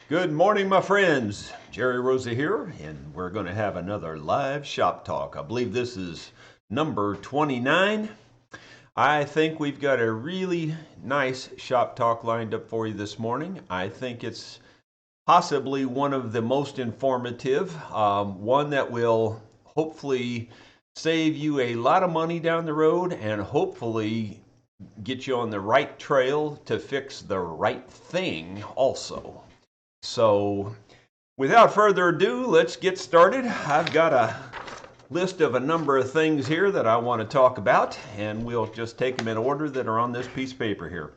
Good morning, my friends. Jerry Rosa here, and we're going to have another live shop talk. I believe this is number 29. I think we've got a really nice shop talk lined up for you this morning. I think it's possibly one of the most informative, one that will hopefully save you a lot of money down the road and hopefully get you on the right trail to fix the right thing also. So without further ado, let's get started. I've got a list of a number of things here that I want to talk about, and we'll just take them in order that are on this piece of paper here.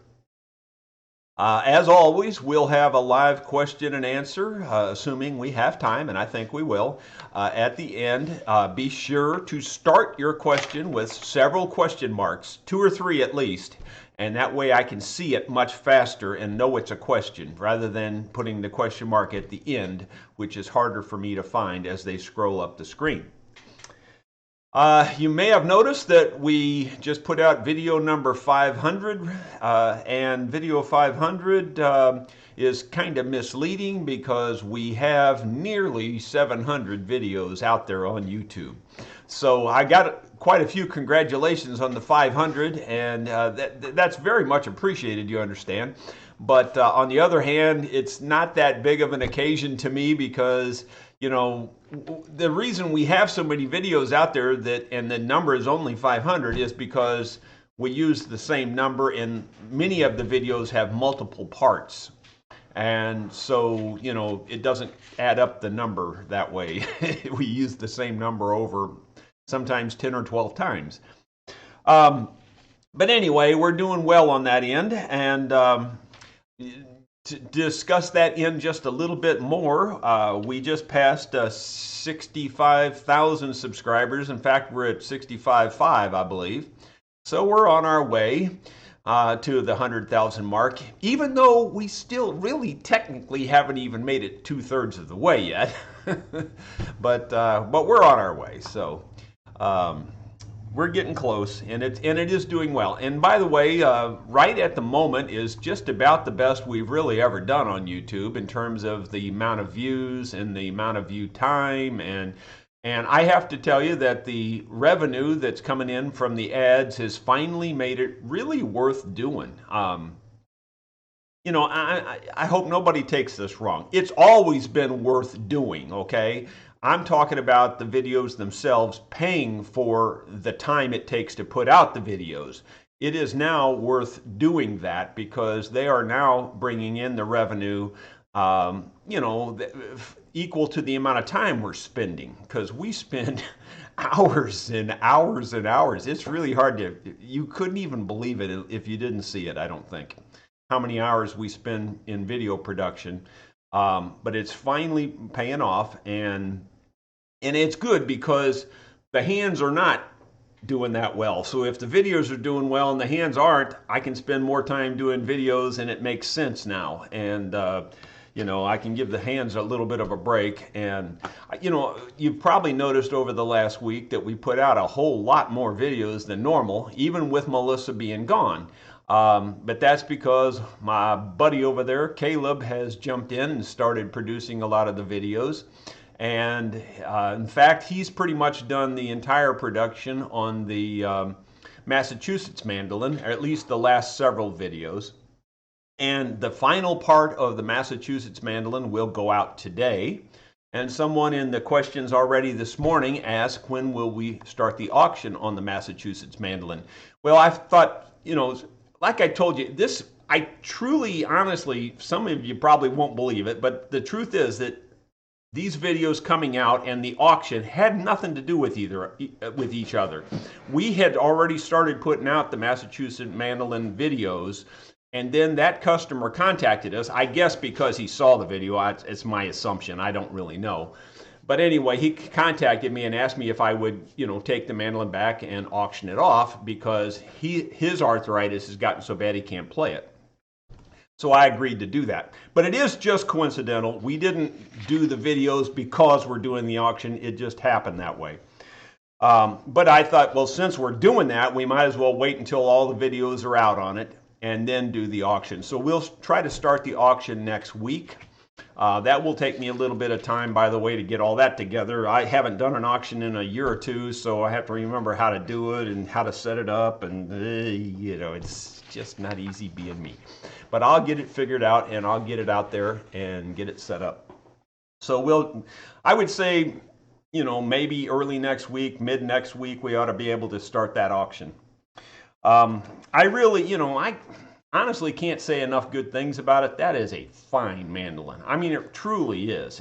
As always, we'll have a live question and answer, assuming we have time, and I think we will. At the end, be sure to start your question with several question marks, 2 or 3 at least, and that way I can see it much faster and know it's a question, rather than putting the question mark at the end, which is harder for me to find as they scroll up the screen. You may have noticed that we just put out video number 500, and video 500 is kind of misleading because we have nearly 700 videos out there on YouTube. So I got quite a few congratulations on the 500, and that's very much appreciated, you understand. But on the other hand, it's not that big of an occasion to me because, you know, the reason we have so many videos out there and the number is only 500 is because we use the same number, and many of the videos have multiple parts. And so, you know, it doesn't add up the number that way. We use the same number over sometimes 10 or 12 times. But anyway, we're doing well on that end, and to discuss that in just a little bit more, we just passed 65,000 subscribers. In fact, we're at 65.5, I believe. So we're on our way to the 100,000 mark, even though we still really technically haven't even made it 2/3 of the way yet. but we're on our way. So we're getting close, and it is doing well. And by the way, right at the moment is just about the best we've really ever done on YouTube in terms of the amount of views and the amount of view time. And I have to tell you that the revenue that's coming in from the ads has finally made it really worth doing. You know, I hope nobody takes this wrong. It's always been worth doing, okay? I'm talking about the videos themselves, paying for the time it takes to put out the videos. It is now worth doing that because they are now bringing in the revenue, you know, equal to the amount of time we're spending, because we spend hours and hours and hours. It's really hard to, you couldn't even believe it if you didn't see it, I don't think, how many hours we spend in video production. But it's finally paying off, and it's good because the hands are not doing that well. So if the videos are doing well and the hands aren't, I can spend more time doing videos, and it makes sense now. And you know, I can give the hands a little bit of a break. And you know, you've probably noticed over the last week that we put out a whole lot more videos than normal, even with Melissa being gone. But that's because my buddy over there, Caleb, has jumped in and started producing a lot of the videos. And in fact, he's pretty much done the entire production on the Massachusetts Mandolin, or at least the last several videos. And the final part of the Massachusetts Mandolin will go out today. And someone in the questions already this morning asked, when will we start the auction on the Massachusetts Mandolin? Well, I thought, you know, like I told you, this, I truly, honestly, some of you probably won't believe it, but the truth is that these videos coming out and the auction had nothing to do with each other. We had already started putting out the Massachusetts Mandolin videos, and then that customer contacted us, I guess because he saw the video. It's my assumption, I don't really know. But anyway, he contacted me and asked me if I would, you know, take the mandolin back and auction it off because his arthritis has gotten so bad he can't play it. So I agreed to do that. But it is just coincidental. We didn't do the videos because we're doing the auction. It just happened that way. But I thought, well, since we're doing that, we might as well wait until all the videos are out on it and then do the auction. So we'll try to start the auction next week. That will take me a little bit of time, by the way, to get all that together. I haven't done an auction in a year or two, so I have to remember how to do it and how to set it up, and you know, it's just not easy being me. But I'll get it figured out, and I'll get it out there and get it set up. So I would say, you know, maybe early next week, mid next week, we ought to be able to start that auction. I really, you know, I honestly can't say enough good things about it. That is a fine mandolin. I mean, it truly is.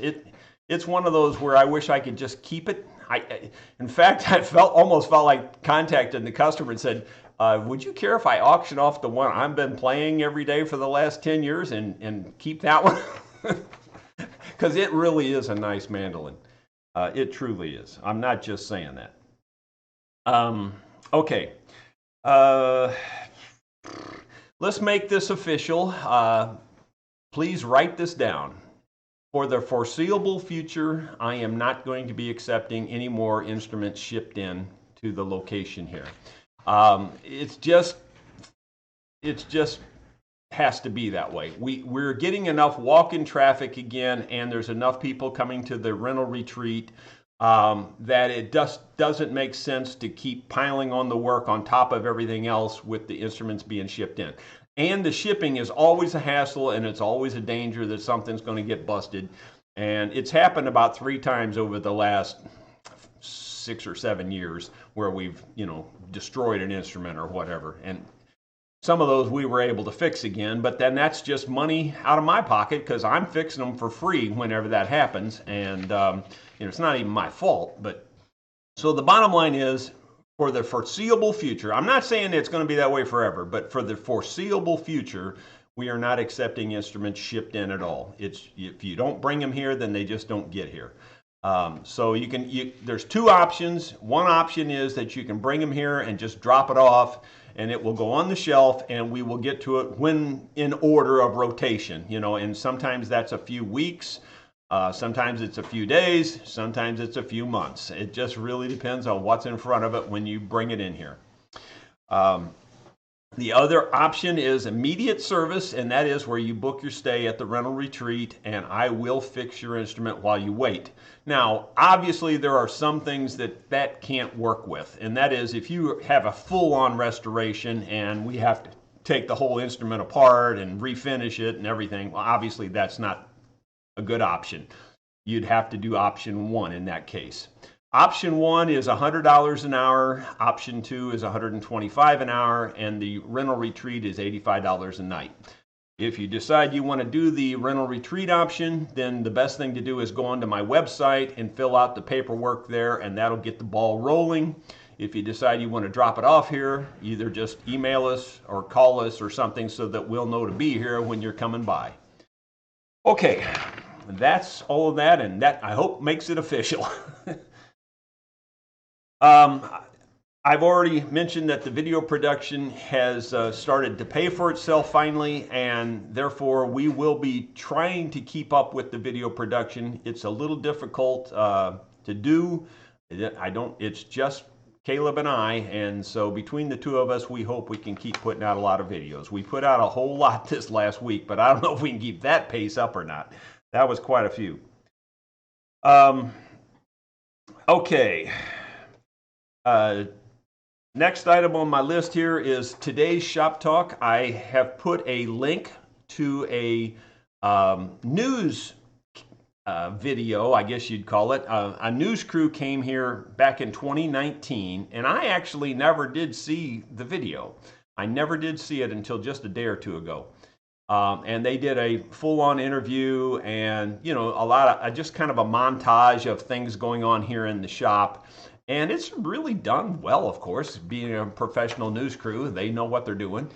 It's one of those where I wish I could just keep it. In fact, I almost felt like contacting the customer and said, would you care if I auction off the one I've been playing every day for the last 10 years and keep that one? Because it really is a nice mandolin. It truly is. I'm not just saying that. Okay. Let's make this official. Please write this down. For the foreseeable future, I am not going to be accepting any more instruments shipped in to the location here. It's just has to be that way. We're getting enough walk-in traffic again, and there's enough people coming to the rental retreat that it just doesn't make sense to keep piling on the work on top of everything else with the instruments being shipped in. And the shipping is always a hassle, and it's always a danger that something's going to get busted. And it's happened about 3 times over the last 6 or 7 years where we've, you know, destroyed an instrument or whatever. And some of those we were able to fix again, but then that's just money out of my pocket because I'm fixing them for free whenever that happens. And, you know, it's not even my fault. But so the bottom line is, for the foreseeable future, I'm not saying it's going to be that way forever, but for the foreseeable future, we are not accepting instruments shipped in at all. If you don't bring them here, then they just don't get here. So there's 2 options. One option is that you can bring them here and just drop it off, and it will go on the shelf, and we will get to it when in order of rotation, you know, and sometimes that's a few weeks. Sometimes it's a few days, sometimes it's a few months. It just really depends on what's in front of it when you bring it in here. The other option is immediate service, and that is where you book your stay at the rental retreat, and I will fix your instrument while you wait. Now, obviously, there are some things that can't work with, and that is if you have a full-on restoration and we have to take the whole instrument apart and refinish it and everything, well, obviously that's not a good option. You'd have to do option 1 in that case. Option 1 is $100 an hour, option 2 is $125 an hour, and the rental retreat is $85 a night. If you decide you want to do the rental retreat option, then the best thing to do is go onto my website and fill out the paperwork there, and that'll get the ball rolling. If you decide you want to drop it off here, either just email us or call us or something so that we'll know to be here when you're coming by. Okay. That's all of that, and that, I hope, makes it official. I've already mentioned that the video production has started to pay for itself finally, and therefore we will be trying to keep up with the video production. It's a little difficult to do. It's just Caleb and I, and so between the 2 of us, we hope we can keep putting out a lot of videos. We put out a whole lot this last week, but I don't know if we can keep that pace up or not. That was quite a few. Okay. Next item on my list here is today's shop talk. I have put a link to a news video, I guess you'd call it. A news crew came here back in 2019, and I actually never did see the video. I never did see it until just a day or 2 ago. And they did a full-on interview and, you know, a lot of just kind of a montage of things going on here in the shop. And it's really done well, of course, being a professional news crew. They know what they're doing.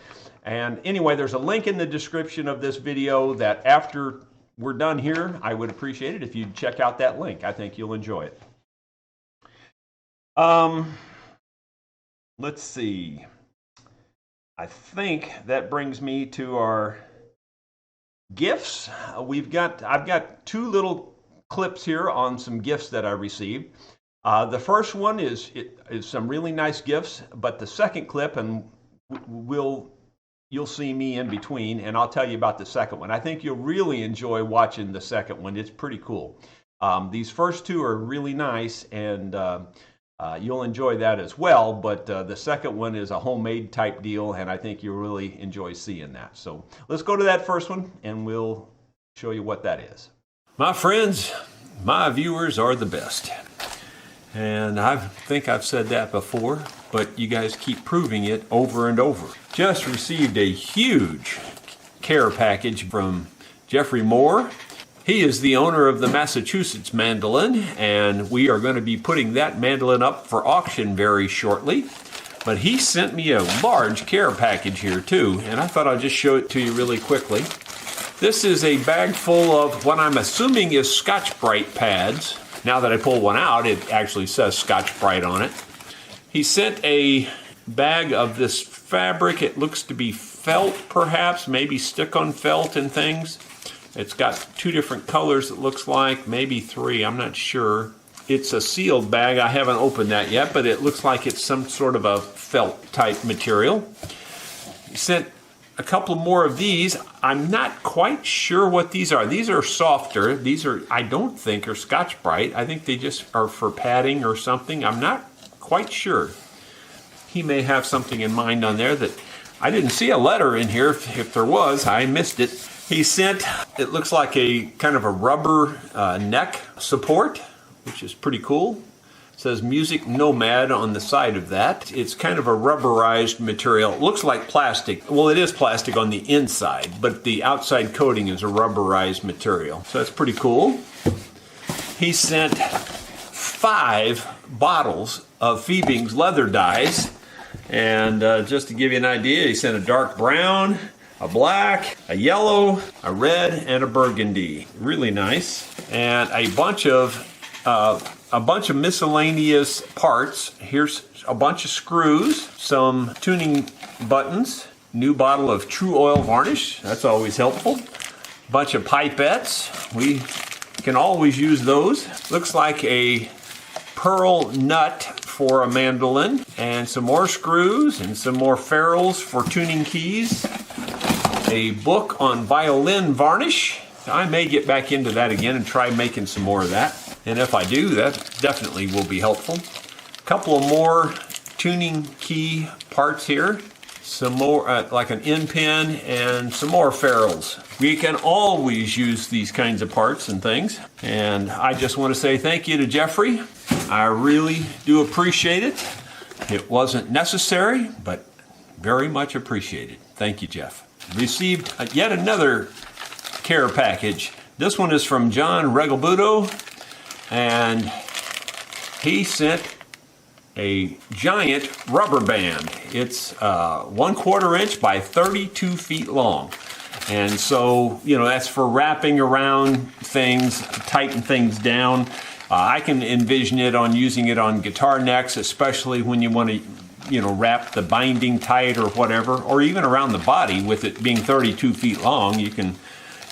And anyway, there's a link in the description of this video that after we're done here, I would appreciate it if you'd check out that link. I think you'll enjoy it. Let's see. I think that brings me to our gifts. I've got 2 little clips here on some gifts that I received. The first one is some really nice gifts, but the second clip, and you'll see me in between, and I'll tell you about the second one. I think you'll really enjoy watching the second one. It's pretty cool. These first two are really nice, and you'll enjoy that as well, but the second one is a homemade type deal, and I think you'll really enjoy seeing that. So let's go to that first one, and we'll show you what that is. My friends, my viewers are the best. And I think I've said that before, but you guys keep proving it over and over. Just received a huge care package from Jeffrey Moore. He is the owner of the Massachusetts Mandolin, and we are going to be putting that mandolin up for auction very shortly. But he sent me a large care package here too, and I thought I'd just show it to you really quickly. This is a bag full of what I'm assuming is Scotch-Brite pads. Now that I pull one out, it actually says Scotch-Brite on it. He sent a bag of this fabric. It looks to be felt, perhaps, maybe stick-on felt and things. It's got 2 different colors, it looks like, maybe 3, I'm not sure. It's a sealed bag. I haven't opened that yet, but it looks like it's some sort of a felt type material. He sent a couple more of these. I'm not quite sure what these are. These are softer. These are, I don't think, are Scotch-Brite. I think they just are for padding or something. I'm not quite sure. He may have something in mind on there that I didn't see a letter in here. If there was, I missed it. He sent, it looks like a kind of a rubber neck support, which is pretty cool. It says Music Nomad on the side of that. It's kind of a rubberized material. It looks like plastic. Well, it is plastic on the inside, but the outside coating is a rubberized material. So that's pretty cool. He sent 5 bottles of Phoebing's leather dyes. And just to give you an idea, he sent a dark brown, a black, a yellow, a red, and a burgundy. Really nice. And a bunch of miscellaneous parts. Here's a bunch of screws, some tuning buttons, new bottle of True Oil varnish. That's always helpful. Bunch of pipettes. We can always use those. Looks like a pearl nut for a mandolin, and some more screws and some more ferrules for tuning keys. A book on violin varnish. I may get back into that again and try making some more of that. And if I do, that definitely will be helpful. A couple of more tuning key parts here. Some more, like an end pin and some more ferrules. We can always use these kinds of parts and things. And I just want to say thank you to Jeffrey. I really do appreciate it. It wasn't necessary, but very much appreciated. Thank you, Jeff. Received yet another care package. This one is from John Regalbuto, and he sent a giant rubber band. It's 1/4 inch by 32 feet long. And so, you know, that's for wrapping around things, tighten things down. I can envision it on using it on guitar necks, especially when you want to, you know, wrap the binding tight or whatever, or even around the body. With it being 32 feet long, you can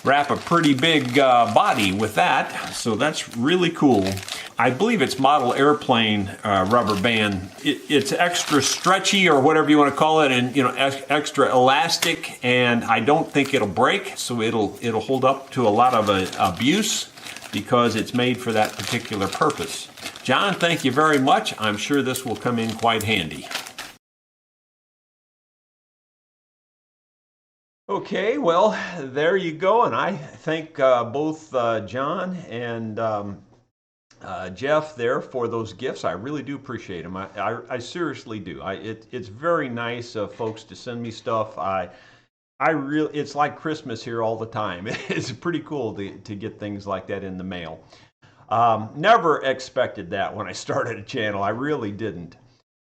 wrap a pretty big body with that. So that's really cool. I believe it's model airplane rubber band. It's extra stretchy or whatever you want to call it, and you know, extra elastic, and I don't think it'll break. So it'll hold up to a lot of abuse because it's made for that particular purpose. John, thank you very much. I'm sure this will come in quite handy. Okay, well, there you go, and I thank both John and Jeff there for those gifts. I really do appreciate them. I seriously do. It's very nice of folks to send me stuff. It's like Christmas here all the time. It's pretty cool to get things like that in the mail. Never expected that when I started a channel. I really didn't.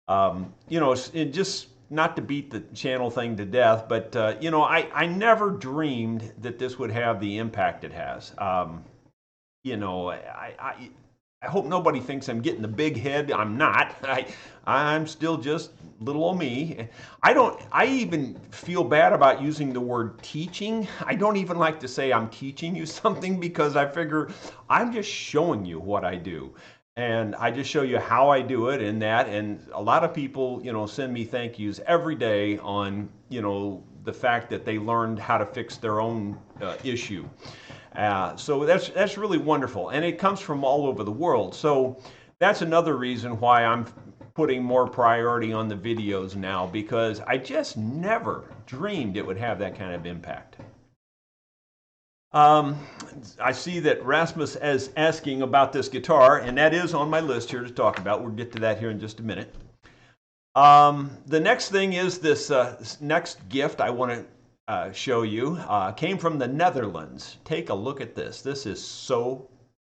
You know, it just, not to beat the channel thing to death, but you know, I never dreamed that this would have the impact it has. You know, I hope nobody thinks I'm getting the big head. I'm not. I'm still just little old me. I even feel bad about using the word teaching. I don't even like to say I'm teaching you something, because I figure I'm just showing you what I do. And I just show you how I do it and that. And a lot of people, you know, send me thank yous every day on, you know, the fact that they learned how to fix their own issue. So that's really wonderful, and it comes from all over the world. So that's another reason why I'm putting more priority on the videos now, because I just never dreamed it would have that kind of impact. I see that Rasmus is asking about this guitar, and that is on my list here to talk about. We'll get to that here in just a minute. The next thing is this next gift I want to show you. Came from the Netherlands. Take a look at this. This is so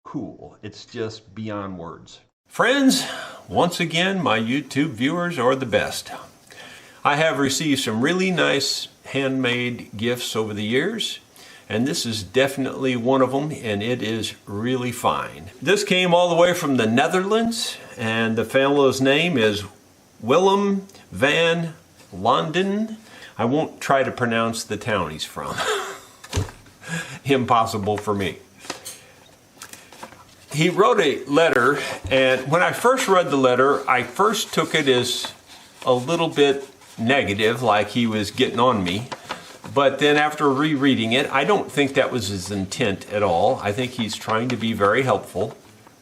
cool. It's just beyond words. Friends, once again, my YouTube viewers are the best. I have received some really nice handmade gifts over the years, and this is definitely one of them, and it is really fine. This came all the way from the Netherlands, and the fellow's name is Willem van Londen. I won't try to pronounce the town he's from. Impossible for me. He wrote a letter, and when I first read the letter, I first took it as a little bit negative, like he was getting on me. But then after rereading it, I don't think that was his intent at all. I think he's trying to be very helpful.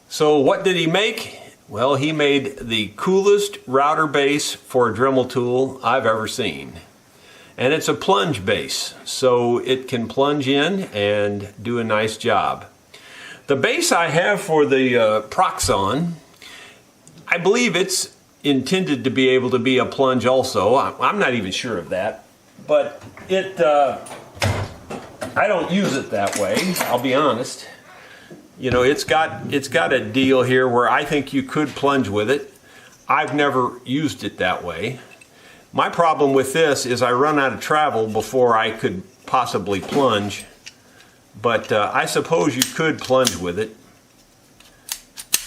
So what did he make? Well, he made the coolest router base for a Dremel tool I've ever seen. And it's a plunge base, so it can plunge in and do a nice job. The base I have for the Proxon, I believe it's intended to be able to be a plunge also. I'm not even sure of that, but I don't use it that way, I'll be honest. You know, it's got a deal here where I think you could plunge with it. I've never used it that way. My problem with this is I run out of travel before I could possibly plunge. But I suppose you could plunge with it.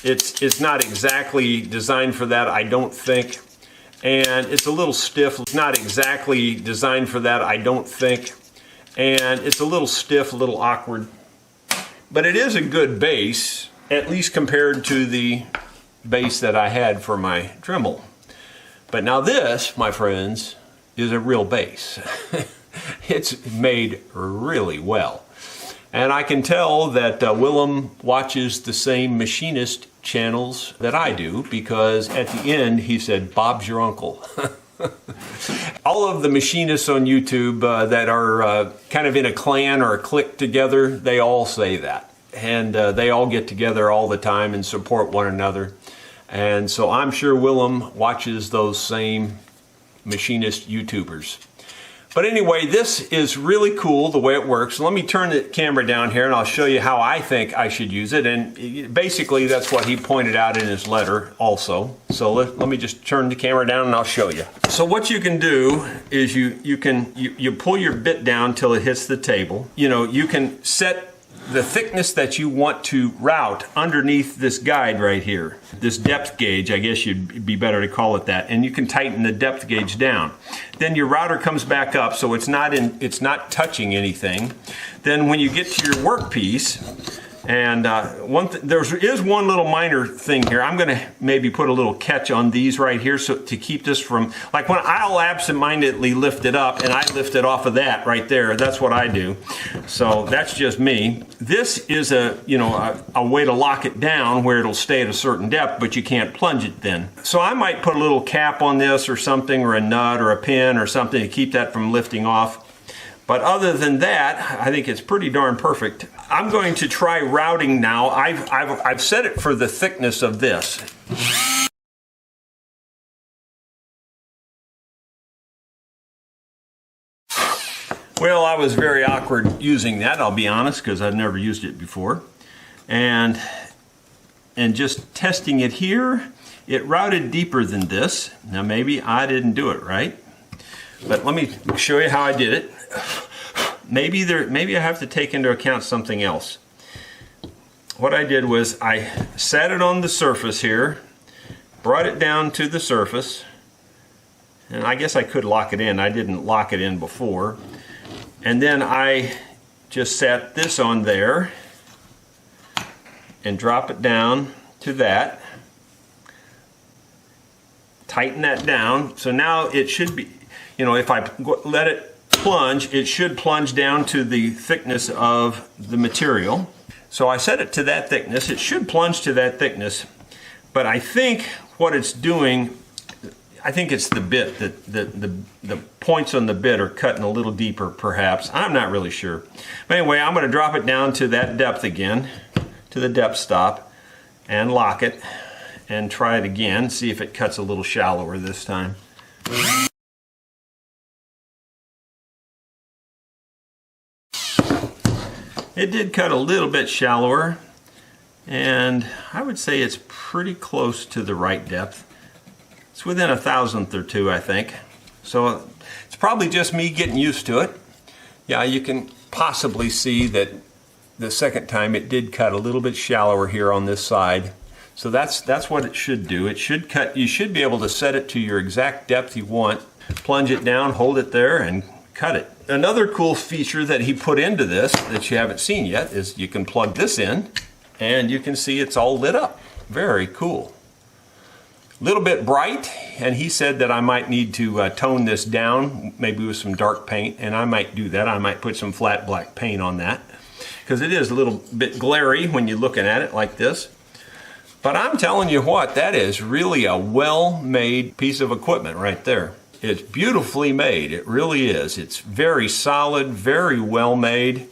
It's not exactly designed for that, I don't think. And it's a little stiff. It's not exactly designed for that, I don't think. And it's a little stiff, a little awkward. But it is a good base, at least compared to the base that I had for my Dremel. But now this, my friends, is a real base. It's made really well. And I can tell that Willem watches the same machinist channels that I do, because at the end he said, "Bob's your uncle." All of the machinists on YouTube that are kind of in a clan or a clique together, they all say that. And they all get together all the time and support one another. And so I'm sure Willem watches those same machinist YouTubers. But anyway, this is really cool the way it works. Let me turn the camera down here and I'll show you how I think I should use it. And basically that's what he pointed out in his letter also. So let me just turn the camera down and I'll show you. So what you can do is you pull your bit down till it hits the table. You know, you can set the thickness that you want to route underneath this guide right here. This depth gauge, I guess you'd be better to call it that. And you can tighten the depth gauge down. Then your router comes back up so it's not touching anything. Then when you get to your workpiece, and there is one little minor thing here. I'm going to maybe put a little catch on these right here so to keep this from, like when I'll absentmindedly lift it up and I lift it off of that right there. That's what I do. So that's just me. This is a way to lock it down where it'll stay at a certain depth, but you can't plunge it then. So I might put a little cap on this or something, or a nut or a pin or something to keep that from lifting off. But other than that, I think it's pretty darn perfect. I'm going to try routing now. I've set it for the thickness of this. Well, I was very awkward using that, I'll be honest, because I've never used it before. And just testing it here, it routed deeper than this. Now maybe I didn't do it right, but let me show you how I did it. Maybe I have to take into account something else. What I did was I sat it on the surface here, brought it down to the surface, and I guess I could lock it in. I didn't lock it in before. And then I just sat this on there and drop it down to that. Tighten that down. So now it should be, if I let it plunge, it should plunge down to the thickness of the material. So I set it to that thickness. It should plunge to that thickness, but I think what it's doing, I think it's the bit, that the points on the bit are cutting a little deeper perhaps. I'm not really sure. But anyway, I'm going to drop it down to that depth again, to the depth stop, and lock it, and try it again, see if it cuts a little shallower this time. It did cut a little bit shallower, and I would say it's pretty close to the right depth. It's within a thousandth or two, I think. So it's probably just me getting used to it. Yeah, you can possibly see that the second time it did cut a little bit shallower here on this side. So that's what it should do. It should cut, you should be able to set it to your exact depth you want, plunge it down, hold it there, and cut it. Another cool feature that he put into this that you haven't seen yet is you can plug this in and you can see it's all lit up. Very cool. A little bit bright, and he said that I might need to tone this down, maybe with some dark paint, and I might do that. I might put some flat black paint on that because it is a little bit glary when you're looking at it like this. But I'm telling you what, that is really a well-made piece of equipment right there. It's beautifully made, it really is. It's very solid, very well made,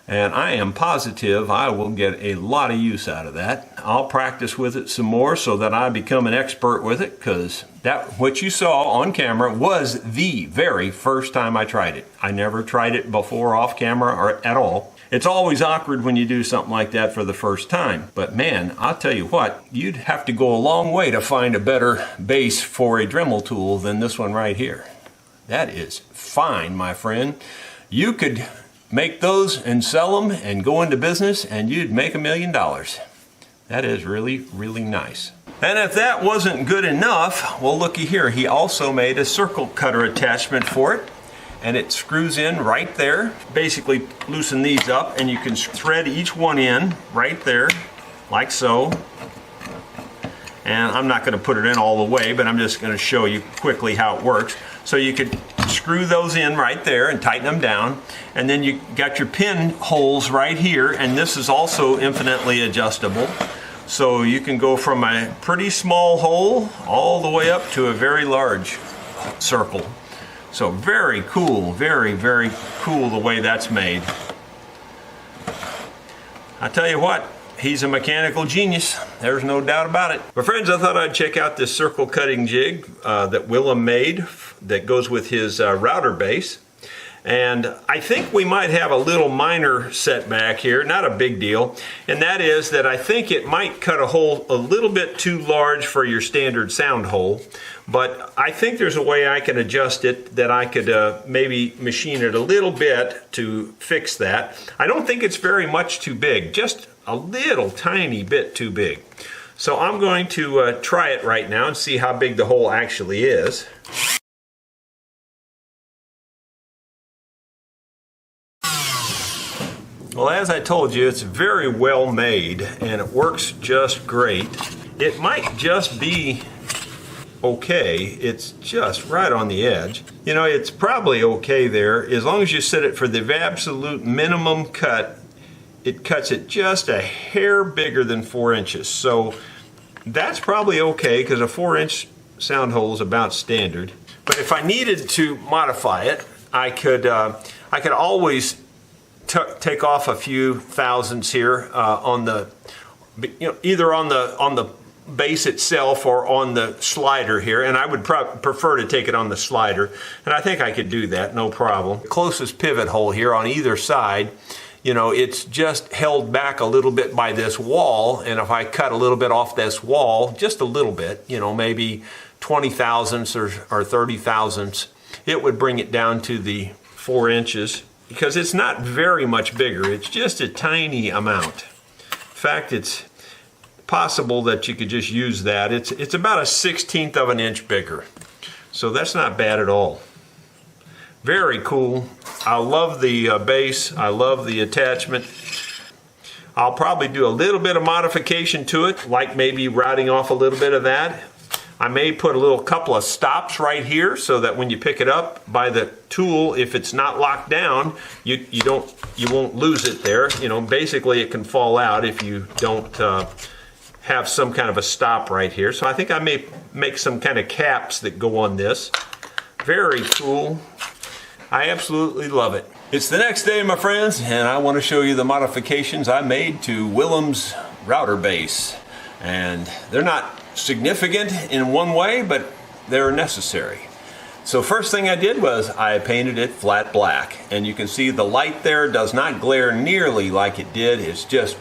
and I am positive I will get a lot of use out of that. I'll practice with it some more so that I become an expert with it, because that what you saw on camera was the very first time I tried it. I never tried it before off camera or at all. It's always awkward when you do something like that for the first time. But man, I'll tell you what, you'd have to go a long way to find a better base for a Dremel tool than this one right here. That is fine, my friend. You could make those and sell them and go into business and you'd make $1 million. That is really, really nice. And if that wasn't good enough, well, looky here. He also made a circle cutter attachment for it. And it screws in right there. Basically loosen these up and you can thread each one in right there, like so. And I'm not going to put it in all the way, but I'm just going to show you quickly how it works. So you could screw those in right there and tighten them down. And then you got your pin holes right here, and this is also infinitely adjustable. So you can go from a pretty small hole all the way up to a very large circle. So very cool, very, very cool the way that's made. I tell you what, he's a mechanical genius. There's no doubt about it. But friends, I thought I'd check out this circle cutting jig that Willem made that goes with his router base. And I think we might have a little minor setback here, not a big deal, and that is that I think it might cut a hole a little bit too large for your standard sound hole, but I think there's a way I can adjust it that I could maybe machine it a little bit to fix that. I don't think it's very much too big, just a little tiny bit too big. So I'm going to try it right now and see how big the hole actually is. Well, as I told you, it's very well made and it works just great. It might just be okay. It's just right on the edge. You know, it's probably okay there. As long as you set it for the absolute minimum cut, it cuts it just a hair bigger than 4 inches. So that's probably okay because a 4-inch sound hole is about standard. But if I needed to modify it, I could always take off a few thousandths here on the, either on the base itself or on the slider here, and I would prefer to take it on the slider, and I think I could do that, no problem. Closest pivot hole here on either side, you know, it's just held back a little bit by this wall, and if I cut a little bit off this wall, just a little bit, you know, maybe 20 thousandths or 30 thousandths, it would bring it down to the 4 inches. Because it's not very much bigger, it's just a tiny amount. In fact, it's possible that you could just use that. It's about a 1/16 of an inch bigger. So that's not bad at all. Very cool. I love the base, I love the attachment. I'll probably do a little bit of modification to it, like maybe routing off a little bit of that. I may put a little couple of stops right here so that when you pick it up by the tool, if it's not locked down, you won't lose it there. You know, basically it can fall out if you don't have some kind of a stop right here. So I think I may make some kind of caps that go on this. Very cool. I absolutely love it. It's the next day, my friends, and I want to show you the modifications I made to Willem's router base. And they're not significant in one way, but they're necessary. So first thing I did was I painted it flat black, and you can see the light there does not glare nearly like it did. It's just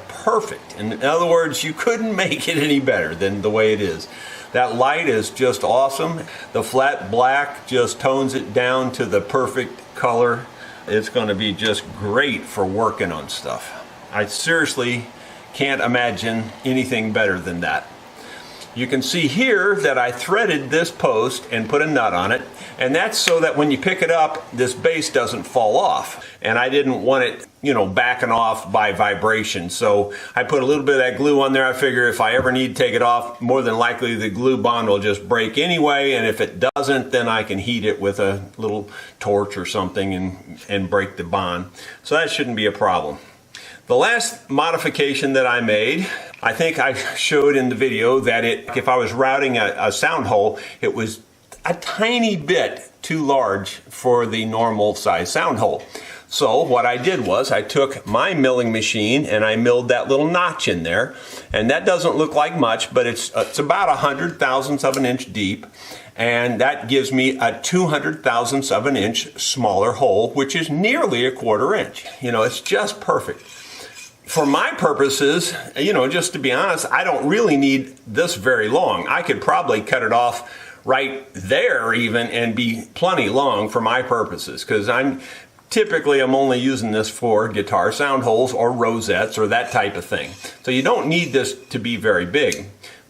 perfect. In other words, you couldn't make it any better than the way it is. That light is just awesome. The flat black just tones it down to the perfect color. It's going to be just great for working on stuff. I seriously can't imagine anything better than that. You can see here that I threaded this post and put a nut on it, and that's so that when you pick it up, this base doesn't fall off. And I didn't want it, you know, backing off by vibration. So I put a little bit of that glue on there. I figure if I ever need to take it off, more than likely the glue bond will just break anyway, and if it doesn't, then I can heat it with a little torch or something and break the bond. So that shouldn't be a problem. The last modification that I made, I think I showed in the video that if I was routing a sound hole, it was a tiny bit too large for the normal size sound hole. So what I did was I took my milling machine and I milled that little notch in there, and that doesn't look like much, but it's about 100 thousandths of an inch deep, and that gives me a 200 thousandths of an inch smaller hole, which is nearly a 1/4 inch. You know, it's just perfect. For my purposes, you know, just to be honest, I don't really need this very long. I could probably cut it off right there even and be plenty long for my purposes, because I'm only using this for guitar sound holes or rosettes or that type of thing. So you don't need this to be very big.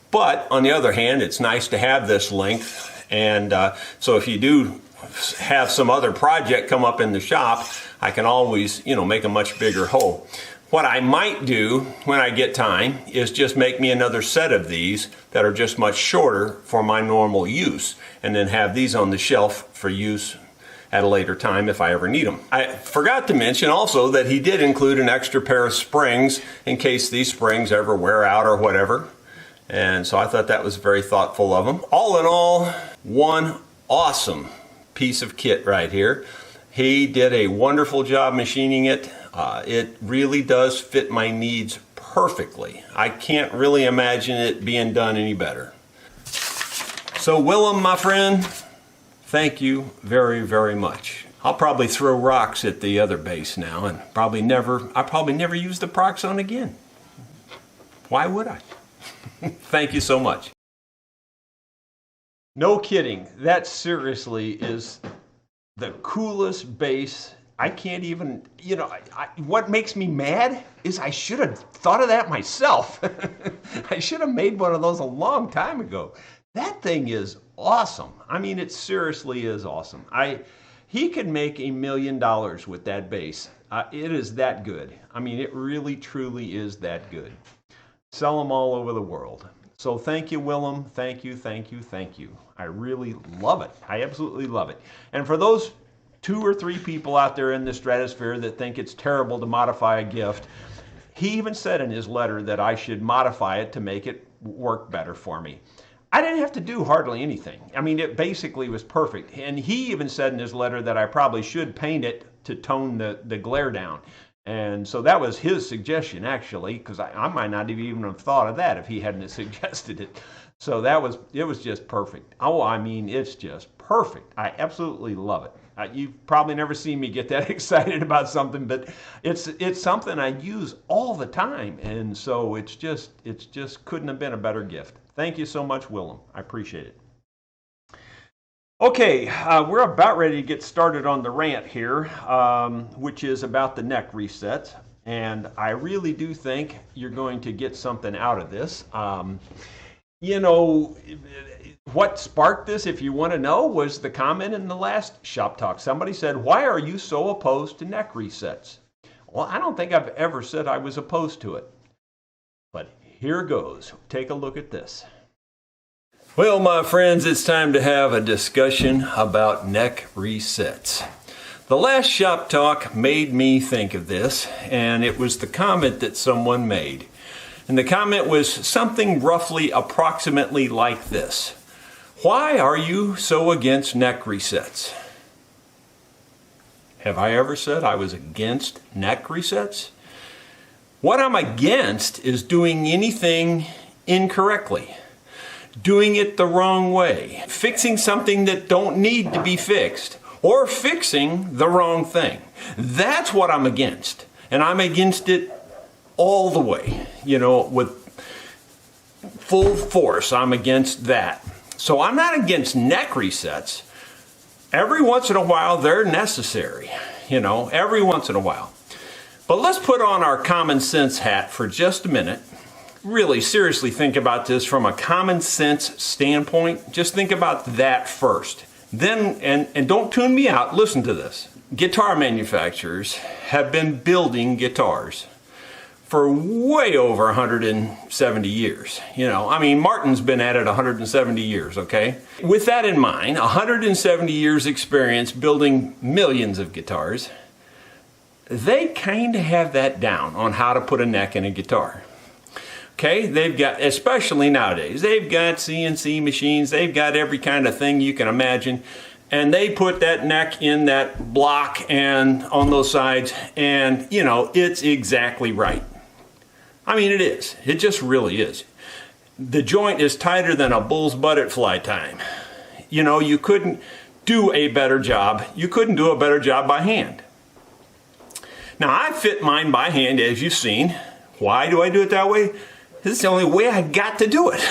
But on the other hand, it's nice to have this length, and so if you do have some other project come up in the shop, I can always, you know, make a much bigger hole. What I might do when I get time is just make me another set of these that are just much shorter for my normal use, and then have these on the shelf for use at a later time if I ever need them. I forgot to mention also that he did include an extra pair of springs in case these springs ever wear out or whatever. And so I thought that was very thoughtful of him. All in all, one awesome piece of kit right here. He did a wonderful job machining it. It really does fit my needs perfectly. I can't really imagine it being done any better. So Willem, my friend, thank you very, very much. I'll probably throw rocks at the other base now and I'll probably never use the Proxon again. Why would I? Thank you so much. No kidding. That seriously is the coolest bass. I can't even, you know, what makes me mad is I should have thought of that myself. I should have made one of those a long time ago. That thing is awesome. I mean, it seriously is awesome. He could make $1 million with that bass. It is that good. I mean, it really, truly is that good. Sell them all over the world. So thank you, Willem. Thank you, thank you, thank you. I really love it. I absolutely love it. And for those 2 or 3 people out there in the stratosphere that think it's terrible to modify a gift, he even said in his letter that I should modify it to make it work better for me. I didn't have to do hardly anything. I mean, it basically was perfect. And he even said in his letter that I probably should paint it to tone the glare down. And so that was his suggestion, actually, because I might not have even have thought of that if he hadn't suggested it. So it was just perfect. Oh, I mean, it's just perfect. I absolutely love it. You've probably never seen me get that excited about something, but it's something I use all the time, and so it's just couldn't have been a better gift. Thank you so much, Willem. I appreciate it. Okay, we're about ready to get started on the rant here, which is about the neck resets, and I really do think you're going to get something out of this. You know, what sparked this, if you want to know, was the comment in the last Shop Talk. Somebody said, "Why are you so opposed to neck resets?" Well, I don't think I've ever said I was opposed to it. But here goes. Take a look at this. Well, my friends, it's time to have a discussion about neck resets. The last shop talk made me think of this, and it was the comment that someone made. And the comment was something roughly approximately like this. Why are you so against neck resets? Have I ever said I was against neck resets? What I'm against is doing anything incorrectly. Doing it the wrong way, fixing something that don't need to be fixed, or fixing the wrong thing. That's what I'm against. And I'm against it all the way, with full force. I'm against that. So I'm not against neck resets. Every once in a while, they're necessary, every once in a while. But let's put on our common sense hat for just a minute. Really seriously think about this from a common sense standpoint. Just think about that first. Then, and don't tune me out, listen to this. Guitar manufacturers have been building guitars for way over 170 years. Martin's been at it 170 years, okay? With that in mind, 170 years experience building millions of guitars, they kind of have that down on how to put a neck in a guitar. Okay, they've got, especially nowadays, they've got CNC machines, they've got every kind of thing you can imagine, and they put that neck in that block and on those sides, and it's exactly right. It is. It just really is. The joint is tighter than a bull's butt at fly time. You couldn't do a better job. You couldn't do a better job by hand. Now, I fit mine by hand, as you've seen. Why do I do it that way? This is the only way I got to do it,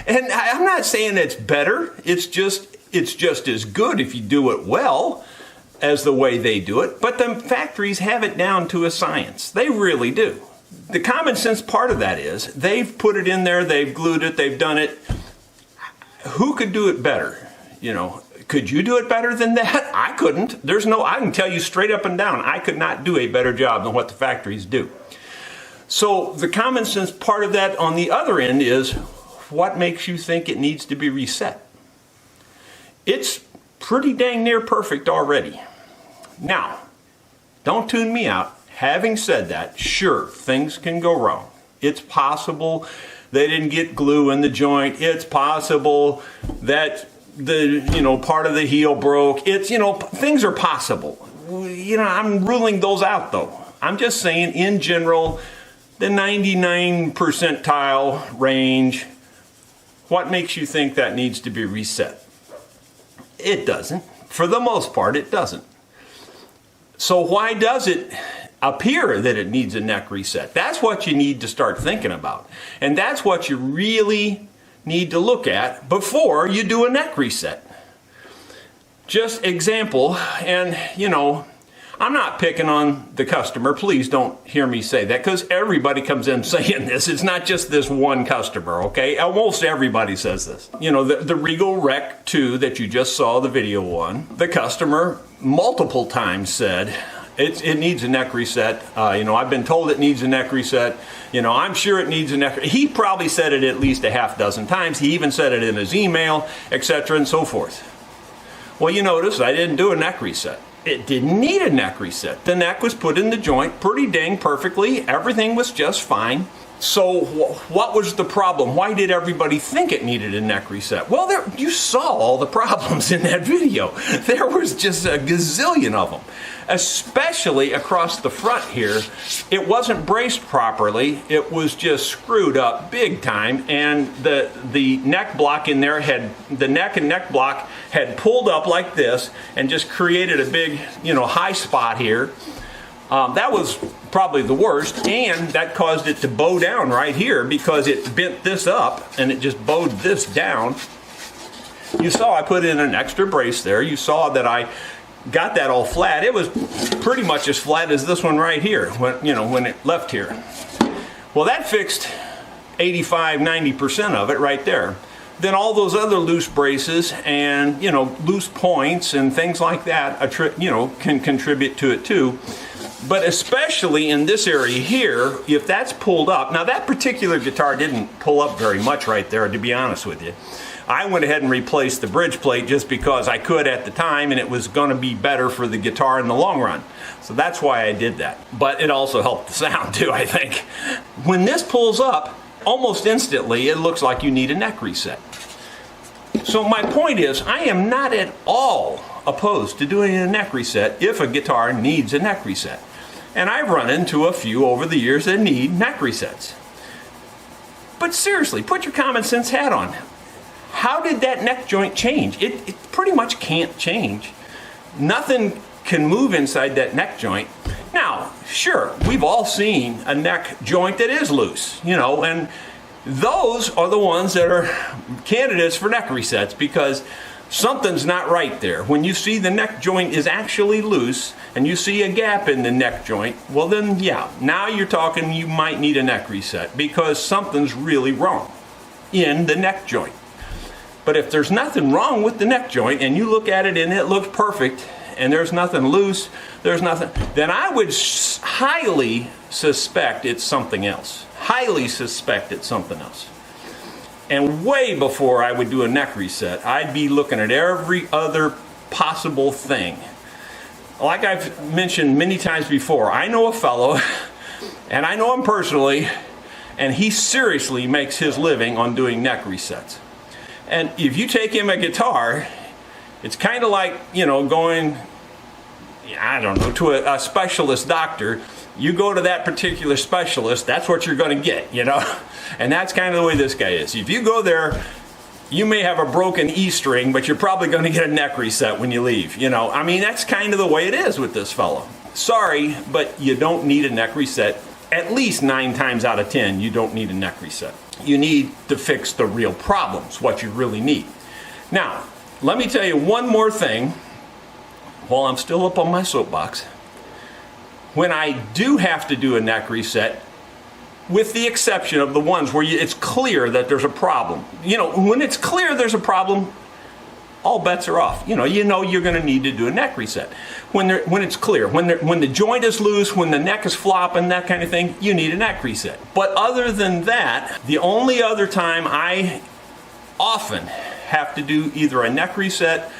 and I'm not saying it's better. It's just as good if you do it well as the way they do it. But the factories have it down to a science. They really do. The common sense part of that is they've put it in there, they've glued it, they've done it. Who could do it better? Could you do it better than that? I couldn't. I can tell you straight up and down, I could not do a better job than what the factories do. So the common sense part of that on the other end is, what makes you think it needs to be reset? It's pretty dang near perfect already. Now, don't tune me out. Having said that, sure, things can go wrong. It's possible they didn't get glue in the joint. It's possible that the part of the heel broke. Things are possible. I'm ruling those out though. I'm just saying in general, the 99 percentile range, what makes you think that needs to be reset? It doesn't. For the most part, it doesn't. So why does it appear that it needs a neck reset? That's what you need to start thinking about. And that's what you really need to look at before you do a neck reset. Just example, and I'm not picking on the customer. Please don't hear me say that, because everybody comes in saying this. It's not just this one customer, okay? Almost everybody says this. The Regal Rec 2 that you just saw the video on, the customer multiple times said, it needs a neck reset. I've been told it needs a neck reset. I'm sure it needs a neck. He probably said it at least a half dozen times. He even said it in his email, etc. and so forth. Well, you notice I didn't do a neck reset. It didn't need a neck reset. The neck was put in the joint pretty dang perfectly. Everything was just fine. So what was the problem? Why did everybody think it needed a neck reset? Well, you saw all the problems in that video. There was just a gazillion of them. Especially across the front here, it wasn't braced properly. It was just screwed up big time, and the neck block in there the neck and neck block had pulled up like this and just created a big, high spot here. That was probably the worst, and that caused it to bow down right here because it bent this up and it just bowed this down. You saw I put in an extra brace there. You saw that I got that all flat. It was pretty much as flat as this one right here when it left here. Well, that fixed 85-90% of it right there. Then all those other loose braces and loose points and things like that can contribute to it too. But especially in this area here, if that's pulled up, now that particular guitar didn't pull up very much right there, to be honest with you. I went ahead and replaced the bridge plate just because I could at the time, and it was going to be better for the guitar in the long run. So that's why I did that. But it also helped the sound too, I think. When this pulls up, almost instantly, it looks like you need a neck reset. So my point is, I am not at all opposed to doing a neck reset if a guitar needs a neck reset. And I've run into a few over the years that need neck resets. But seriously, put your common sense hat on. How did that neck joint change? It pretty much can't change. Nothing can move inside that neck joint. Now, sure, we've all seen a neck joint that is loose, you know, and those are the ones that are candidates for neck resets because something's not right there. When you see the neck joint is actually loose and you see a gap in the neck joint, well then, yeah, now you're talking you might need a neck reset because something's really wrong in the neck joint. But if there's nothing wrong with the neck joint and you look at it and it looks perfect and there's nothing loose, there's nothing, then I would highly suspect it's something else. Highly suspect it's something else. And way before I would do a neck reset, I'd be looking at every other possible thing. Like I've mentioned many times before, I know a fellow, and I know him personally, and he seriously makes his living on doing neck resets. And if you take him a guitar, it's kind of like, you know, going, I don't know, to a specialist doctor. You go to that particular specialist, that's what you're going to get, you know. And that's kind of the way this guy is. If you go there, you may have a broken E string, but you're probably going to get a neck reset when you leave, you know. I mean, that's kind of the way it is with this fellow. Sorry, but you don't need a neck reset. At least 9 times out of 10, you don't need a neck reset. You need to fix the real problems, what you really need. Now, let me tell you one more thing while I'm still up on my soapbox. When I do have to do a neck reset, with the exception of the ones where it's clear that there's a problem. You know, when it's clear there's a problem, all bets are off. You know you're going to need to do a neck reset. When it's clear, when the joint is loose, when the neck is flopping, that kind of thing, you need a neck reset. But other than that, the only other time I often have to do either a neck reset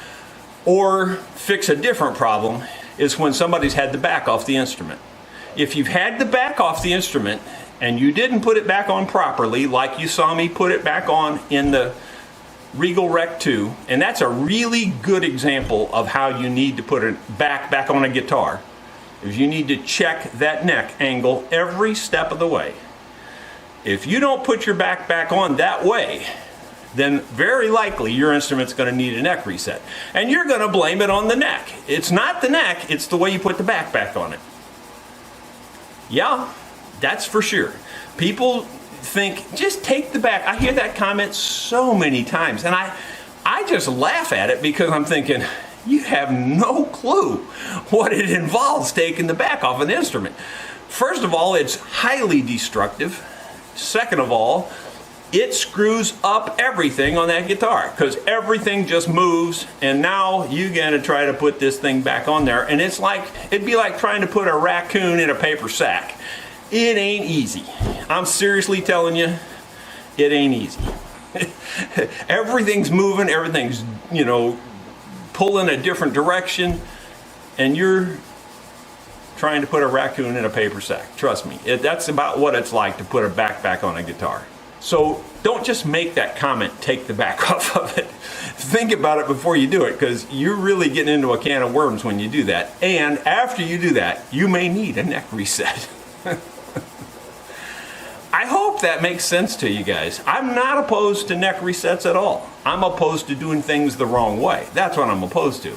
or fix a different problem is when somebody's had the back off the instrument. If you've had the back off the instrument and you didn't put it back on properly, like you saw me put it back on in the Regal Rec 2, and that's a really good example of how you need to put it back on a guitar, is you need to check that neck angle every step of the way. If you don't put your back on that way, then very likely your instrument's going to need a neck reset. And you're going to blame it on the neck. It's not the neck, it's the way you put the back on it. Yeah, that's for sure. People think, just take the back. I hear that comment so many times, and I just laugh at it because I'm thinking, you have no clue what it involves taking the back off an instrument. First of all, it's highly destructive. Second of all, it screws up everything on that guitar because everything just moves, and now you got to try to put this thing back on there, and it'd be like trying to put a raccoon in a paper sack. It ain't easy. I'm seriously telling you, it ain't easy. Everything's moving, everything's, pulling a different direction, and you're trying to put a raccoon in a paper sack. Trust me, that's about what it's like to put a back on a guitar. So don't just make that comment, take the back off of it. Think about it before you do it, because you're really getting into a can of worms when you do that. And after you do that, you may need a neck reset. I hope that makes sense to you guys. I'm not opposed to neck resets at all. I'm opposed to doing things the wrong way. That's what I'm opposed to.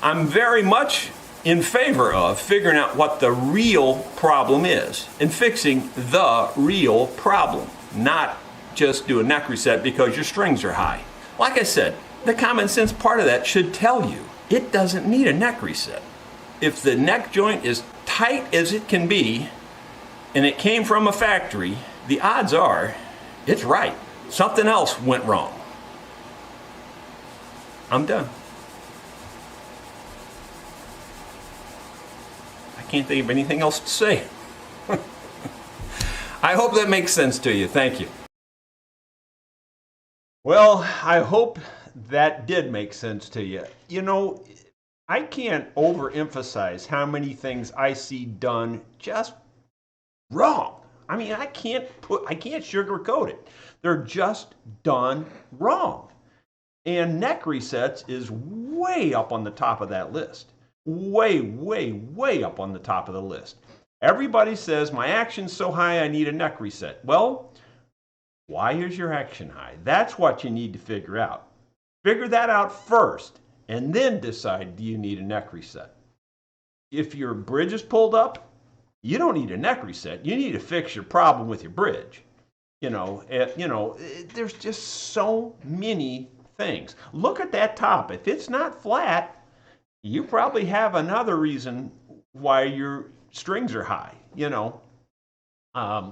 I'm very much in favor of figuring out what the real problem is and fixing the real problem, not just do a neck reset because your strings are high. Like I said, the common sense part of that should tell you it doesn't need a neck reset. If the neck joint is tight as it can be, and it came from a factory, the odds are it's right. Something else went wrong. I'm done. I can't think of anything else to say. I hope that makes sense to you. Thank you. Well, I hope that did make sense to you. You know, I can't overemphasize how many things I see done just wrong. I mean, I can't sugarcoat it. They're just done wrong. And neck resets is way up on the top of that list. Way, way, way up on the top of the list. Everybody says, my action's so high, I need a neck reset. Well, why is your action high? That's what you need to figure out. Figure that out first, and then decide, do you need a neck reset? If your bridge is pulled up, you don't need a neck reset. You need to fix your problem with your bridge. There's just so many things. Look at that top. If it's not flat, you probably have another reason why your strings are high.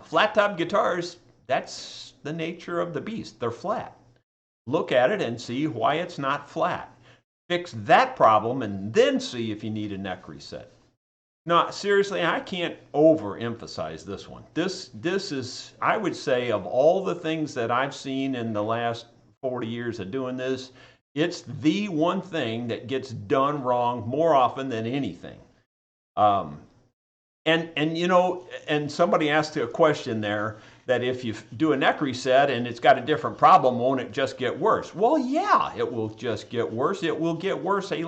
Flat top guitars, that's the nature of the beast. They're flat. Look at it and see why it's not flat. Fix that problem and then see if you need a neck reset. No, seriously, I can't overemphasize this one. This is, I would say, of all the things that I've seen in the last 40 years of doing this, it's the one thing that gets done wrong more often than anything. And somebody asked a question there that if you do a neck reset and it's got a different problem, won't it just get worse? Well, yeah, it will just get worse. It will get worse a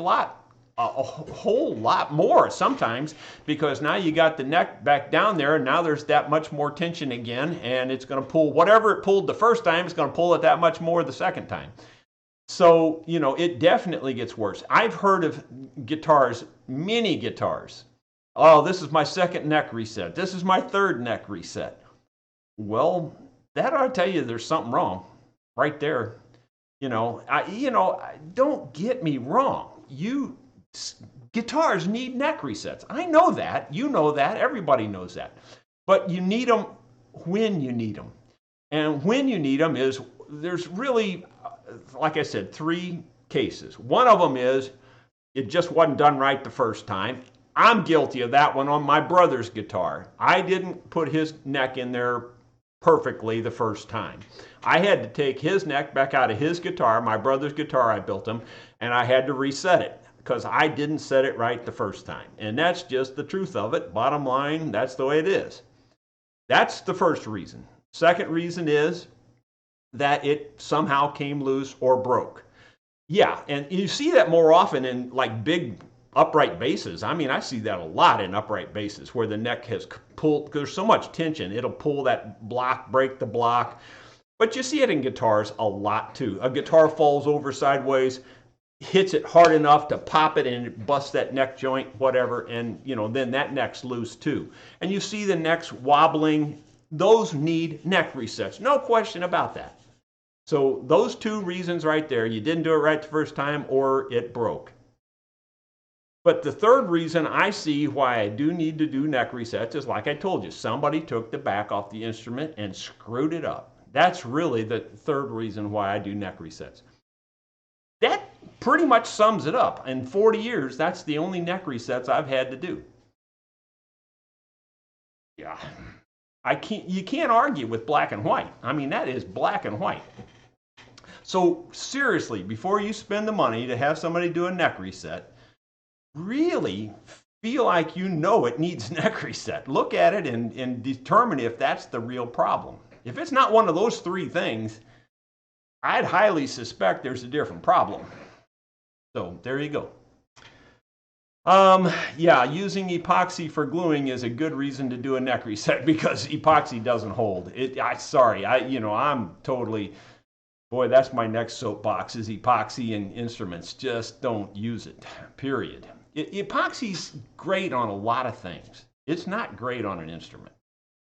whole lot more sometimes, because now you got the neck back down there and now there's that much more tension again, and it's going to pull whatever it pulled the first time, it's going to pull it that much more the second time. So, it definitely gets worse. I've heard of guitars, mini guitars. Oh, this is my second neck reset. This is my third neck reset. Well, that ought to tell you there's something wrong right there. Don't get me wrong. Guitars need neck resets. I know that. You know that. Everybody knows that. But you need them when you need them. And when you need them there's really, like I said, 3 cases. One of them is it just wasn't done right the first time. I'm guilty of that one on my brother's guitar. I didn't put his neck in there perfectly the first time. I had to take his neck back out of his guitar, my brother's guitar I built him, and I had to reset it because I didn't set it right the first time. And that's just the truth of it. Bottom line, that's the way it is. That's the first reason. Second reason is that it somehow came loose or broke. Yeah, and you see that more often in like big upright basses. I mean, I see that a lot in upright basses where the neck has pulled, because there's so much tension, it'll pull that block, break the block. But you see it in guitars a lot too. A guitar falls over sideways, hits it hard enough to pop it and it busts that neck joint, whatever, and then that neck's loose too. And you see the necks wobbling. Those need neck resets, no question about that. So those 2 reasons right there, you didn't do it right the first time or it broke. But the third reason I see why I do need to do neck resets is, like I told you, somebody took the back off the instrument and screwed it up. That's really the third reason why I do neck resets. That pretty much sums it up. In 40 years, that's the only neck resets I've had to do. Yeah, you can't argue with black and white. I mean, that is black and white. So seriously, before you spend the money to have somebody do a neck reset, really feel like it needs neck reset. Look at it and determine if that's the real problem. If it's not one of those 3 things, I'd highly suspect there's a different problem. So there you go. Yeah, using epoxy for gluing is a good reason to do a neck reset because epoxy doesn't hold. I'm totally, boy, that's my next soapbox is epoxy in instruments. Just don't use it, period. Epoxy's great on a lot of things. It's not great on an instrument.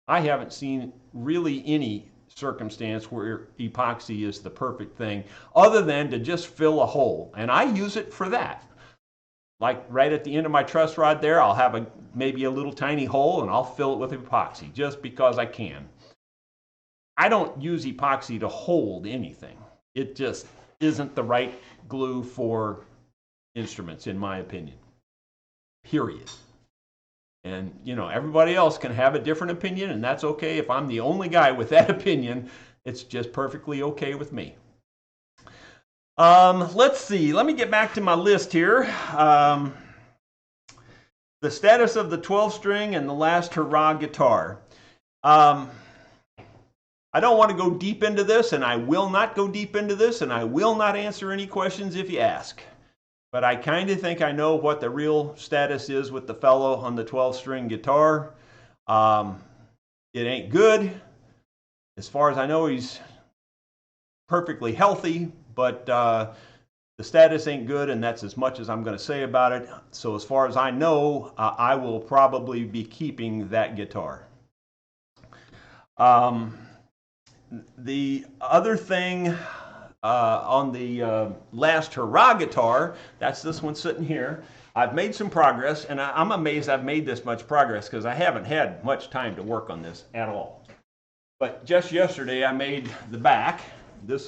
I haven't seen really any circumstance where epoxy is the perfect thing other than to just fill a hole. And I use it for that. Like right at the end of my truss rod there, I'll have maybe a little tiny hole and I'll fill it with epoxy just because I can. I don't use epoxy to hold anything. It just isn't the right glue for instruments, in my opinion. Period. And, you know, everybody else can have a different opinion, and that's okay. If I'm the only guy with that opinion, it's just perfectly okay with me. Let's see. Let me get back to my list here. The status of the 12-string and the Last Hurrah guitar. I don't want to go deep into this, and I will not go deep into this, and I will not answer any questions if you ask. But I kind of think I know what the real status is with the fellow on the 12-string guitar. It ain't good. As far as I know, he's perfectly healthy, but the status ain't good, and that's as much as I'm going to say about it. So as far as I know, I will probably be keeping that guitar. The other thing on the Last Hurrah guitar, that's this one sitting here. I've made some progress, and I'm amazed I've made this much progress because I haven't had much time to work on this at all. But just yesterday I made the back.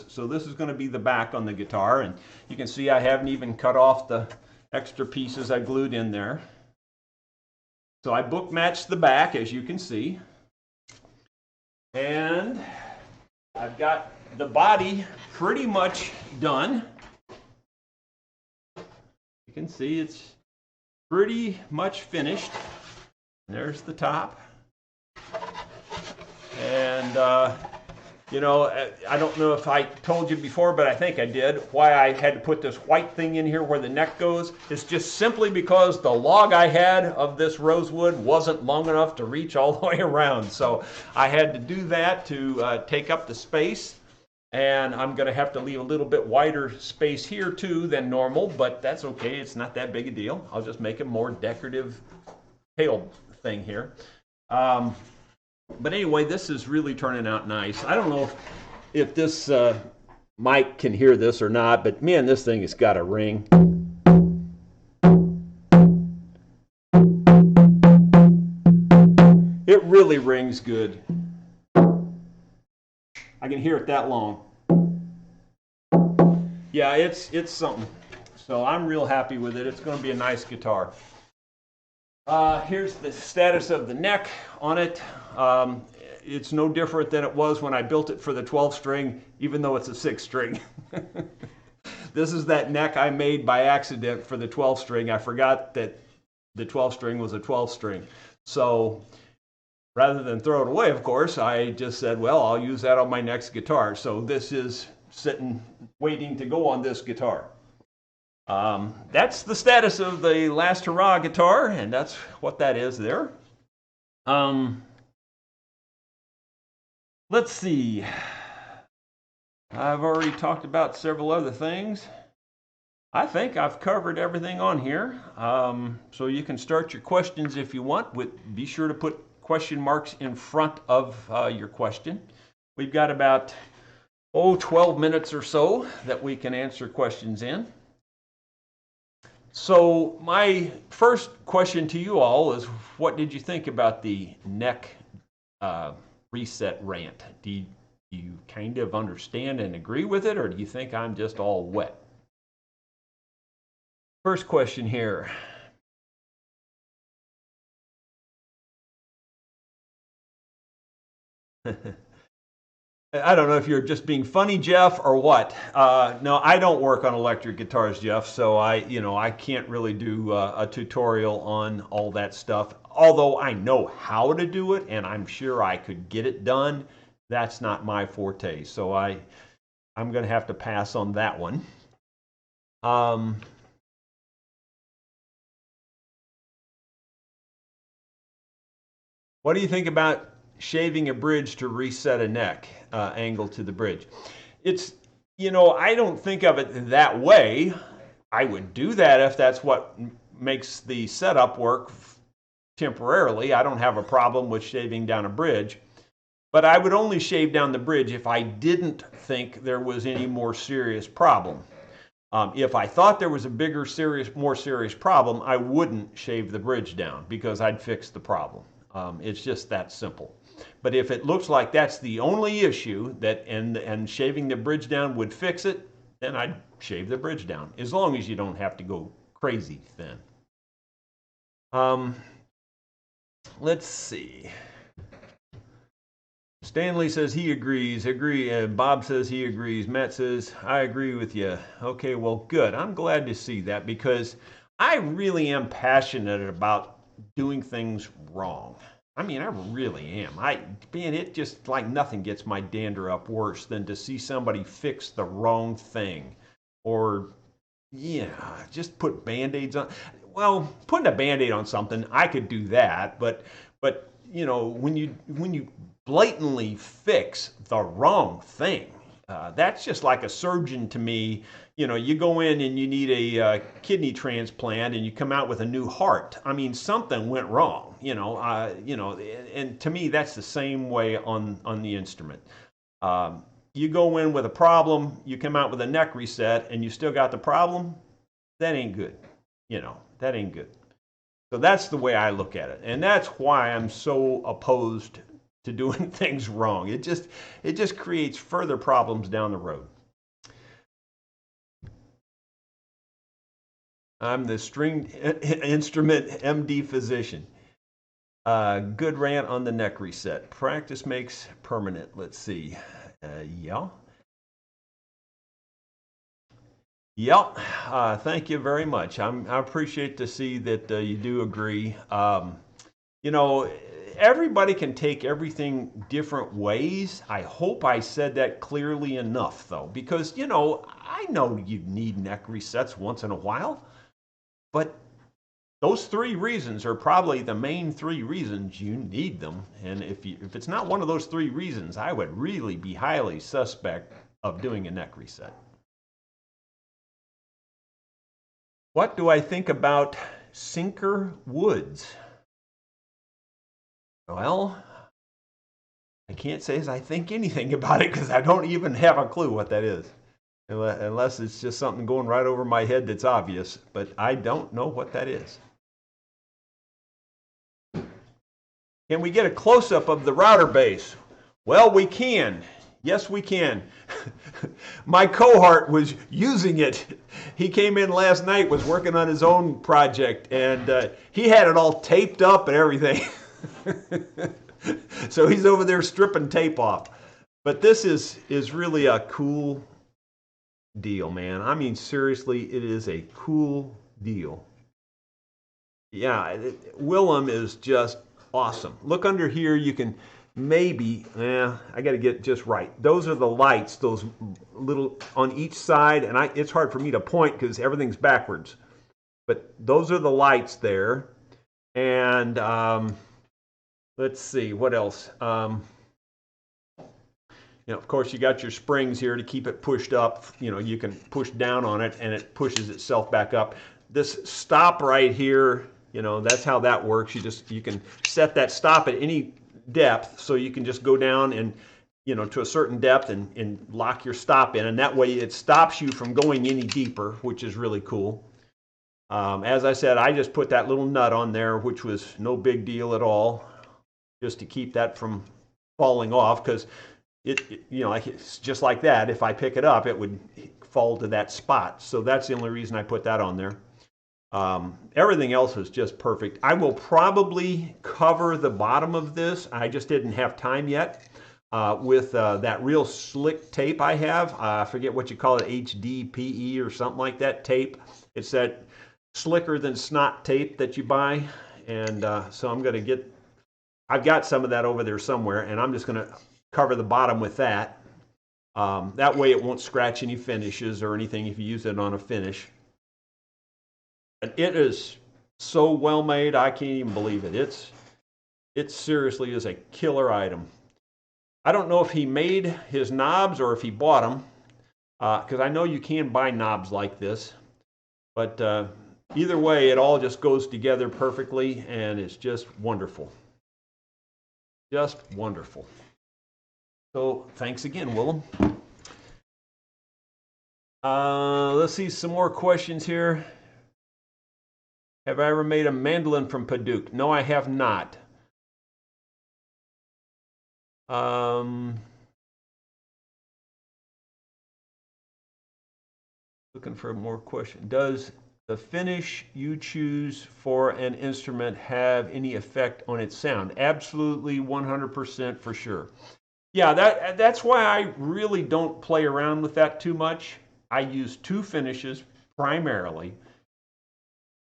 So this is going to be the back on the guitar, and you can see I haven't even cut off the extra pieces I glued in there. So I book matched the back, as you can see. And I've got the body pretty much done. You can see it's pretty much finished. There's the top. And you know, I don't know if I told you before, but I think I did, why I had to put this white thing in here where the neck goes. It's just simply because the log I had of this rosewood wasn't long enough to reach all the way around. So I had to do that to take up the space. And I'm going to have to leave a little bit wider space here too than normal, but that's okay. It's not that big a deal. I'll just make a more decorative tail thing here. But anyway, this is really turning out nice. I don't know if this mic can hear this or not, but man, this thing has got a ring. It really rings good. I can hear it that long. Yeah, it's something. So I'm real happy with it. It's going to be a nice guitar. Here's the status of the neck on it. It's no different than it was when I built it for the 12-string, even though it's a 6-string. This is that neck I made by accident for the 12-string. I forgot that the 12-string was a 12-string. So rather than throw it away, of course, I just said, well, I'll use that on my next guitar. So this is sitting, waiting to go on this guitar. That's the status of the Last Hurrah guitar, and that's what that is there. Let's see. I've already talked about several other things. I think I've covered everything on here. So you can start your questions if you want. Be sure to put question marks in front of your question. We've got about 12 minutes or so that we can answer questions in. So my first question to you all is, what did you think about the neck reset rant? Do you kind of understand and agree with it, or do you think I'm just all wet? First question here. I don't know if you're just being funny, Jeff, or what. No, I don't work on electric guitars, Jeff, so I can't really do a tutorial on all that stuff. Although I know how to do it, and I'm sure I could get it done, that's not my forte. So I'm going to have to pass on that one. What do you think about shaving a bridge to reset a neck angle to the bridge? It's, I don't think of it that way. I would do that if that's what makes the setup work temporarily. I don't have a problem with shaving down a bridge, but I would only shave down the bridge if I didn't think there was any more serious problem. If I thought there was a more serious problem, I wouldn't shave the bridge down because I'd fix the problem. It's just that simple. But if it looks like that's the only issue and shaving the bridge down would fix it, then I'd shave the bridge down, as long as you don't have to go crazy thin. Let's see. Stanley says he agrees. Bob says he agrees. Matt says, I agree with you. Okay, well, good. I'm glad to see that because I really am passionate about doing things wrong. I mean, I really am. Man, it just like nothing gets my dander up worse than to see somebody fix the wrong thing or, yeah, just put band-aids on. Well, putting a band-aid on something, I could do that, but you know, when you blatantly fix the wrong thing, that's just like a surgeon to me. You know, you go in and you need a kidney transplant, and you come out with a new heart. I mean, something went wrong. And to me, that's the same way on the instrument. You go in with a problem, you come out with a neck reset, and you still got the problem. That ain't good. That ain't good. So that's the way I look at it, and that's why I'm so opposed to doing things wrong. It just creates further problems down the road. I'm the string instrument MD physician. Good rant on the neck reset. Practice makes permanent. Let's see. Yeah. Yep. Thank you very much. I appreciate to see that you do agree. You know, everybody can take everything different ways. I hope I said that clearly enough, though, because, I know you need neck resets once in a while, but those three reasons are probably the main three reasons you need them. And if it's not one of those three reasons, I would really be highly suspect of doing a neck reset. What do I think about sinker woods? Well, I can't say as I think anything about it because I don't even have a clue what that is. Unless it's just something going right over my head that's obvious, but I don't know what that is. Can we get a close-up of the router base? Well, we can. Yes, we can. My cohort was using it. He came in last night, was working on his own project, and he had it all taped up and everything. So he's over there stripping tape off. But this is really a cool deal, man. I mean, seriously, it is a cool deal. Yeah, Willem is just awesome. Look under here, you can maybe, I got to get it just right. Those are the lights, those little on each side, and it's hard for me to point because everything's backwards. But those are the lights there. And let's see, what else? Of course, you got your springs here to keep it pushed up. You can push down on it, and it pushes itself back up. This stop right here, that's how that works. You can set that stop at any depth, so you can just go down and, to a certain depth and lock your stop in, and that way it stops you from going any deeper, which is really cool. As I said, I just put that little nut on there, which was no big deal at all, just to keep that from falling off, because it's just like that. If I pick it up, it would fall to that spot. So that's the only reason I put that on there. Everything else is just perfect. I will probably cover the bottom of this. I just didn't have time yet with that real slick tape I have. I forget what you call it, HDPE or something like that tape. It's that slicker than snot tape that you buy. And so I've got some of that over there somewhere, and I'm just going to cover the bottom with that. That way it won't scratch any finishes or anything if you use it on a finish. And it is so well made, I can't even believe it. It seriously is a killer item. I don't know if he made his knobs or if he bought them, because I know you can buy knobs like this. But either way, it all just goes together perfectly, and it's just wonderful. Just wonderful. So thanks again, Willem. Let's see some more questions here. Have I ever made a mandolin from Paducah? No, I have not. Looking for more question. Does the finish you choose for an instrument have any effect on its sound? Absolutely, 100% for sure. Yeah, that's why I really don't play around with that too much. I use two finishes primarily.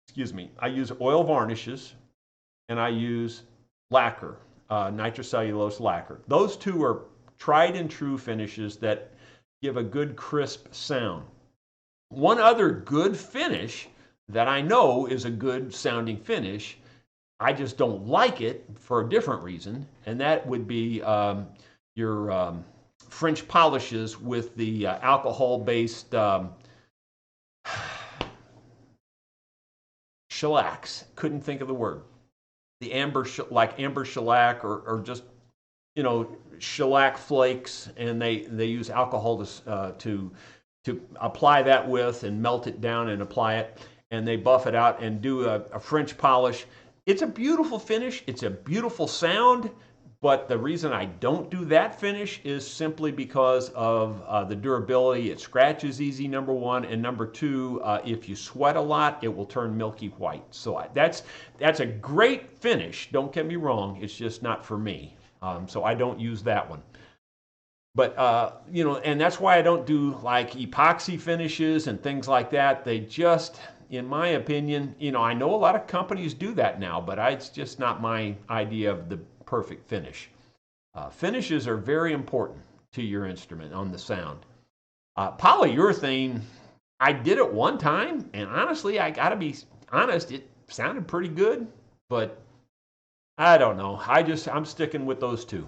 Excuse me. I use oil varnishes and I use lacquer, nitrocellulose lacquer. Those two are tried and true finishes that give a good crisp sound. One other good finish that I know is a good sounding finish, I just don't like it for a different reason, and that would be your French polishes with the alcohol-based shellacs. Couldn't think of the word. The amber, like amber shellac, or just shellac flakes, and they use alcohol to apply that with and melt it down and apply it, and they buff it out and do a French polish. It's a beautiful finish. It's a beautiful sound. But the reason I don't do that finish is simply because of the durability. It scratches easy, number one, and number two, if you sweat a lot, it will turn milky white. So that's a great finish. Don't get me wrong. It's just not for me. So I don't use that one. But and that's why I don't do like epoxy finishes and things like that. They just, in my opinion, I know a lot of companies do that now, but it's just not my idea of the perfect finish. Finishes are very important to your instrument on the sound. Polyurethane, I did it one time, and honestly, I gotta be honest, it sounded pretty good, but I don't know. I'm sticking with those two.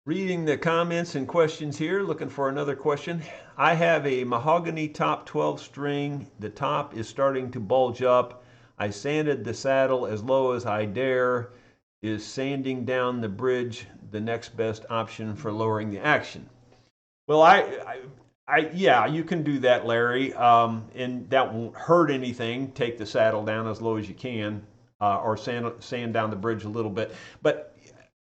Reading the comments and questions here, looking for another question. I have a mahogany top 12 string. The top is starting to bulge up. I sanded the saddle as low as I dare. Is sanding down the bridge the next best option for lowering the action? Well, yeah, you can do that, Larry, and that won't hurt anything. Take the saddle down as low as you can, or sand down the bridge a little bit. But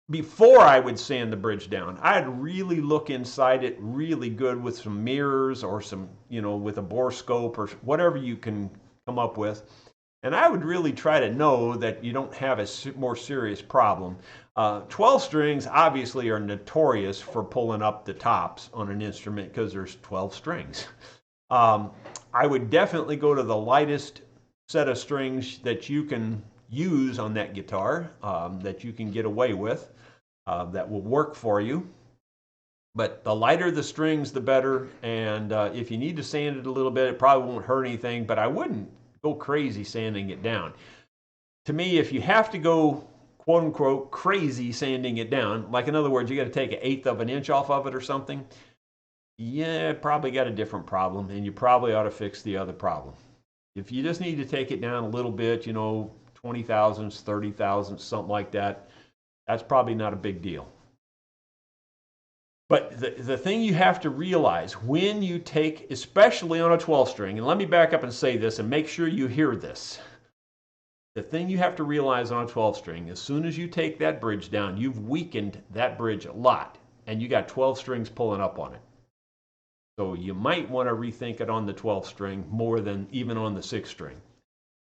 before I would sand the bridge down, I'd really look inside it really good with some mirrors or some, with a bore scope or whatever you can come up with. And I would really try to know that you don't have a more serious problem. 12 strings obviously are notorious for pulling up the tops on an instrument because there's 12 strings. I would definitely go to the lightest set of strings that you can use on that guitar, that you can get away with, that will work for you. But the lighter the strings, the better. And if you need to sand it a little bit, it probably won't hurt anything, but I wouldn't go crazy sanding it down. To me, if you have to go quote unquote crazy sanding it down, like in other words, you got to take 1/8 of an inch off of it or something, yeah, probably got a different problem, and you probably ought to fix the other problem. If you just need to take it down a little bit, 20 thousandths, 30 thousandths, something like that, that's probably not a big deal. But the thing you have to realize when you take, especially on a 12 string, and let me back up and say this and make sure you hear this. The thing you have to realize on a 12 string, as soon as you take that bridge down, you've weakened that bridge a lot, and you got 12 strings pulling up on it. So you might want to rethink it on the 12 string more than even on the 6 string.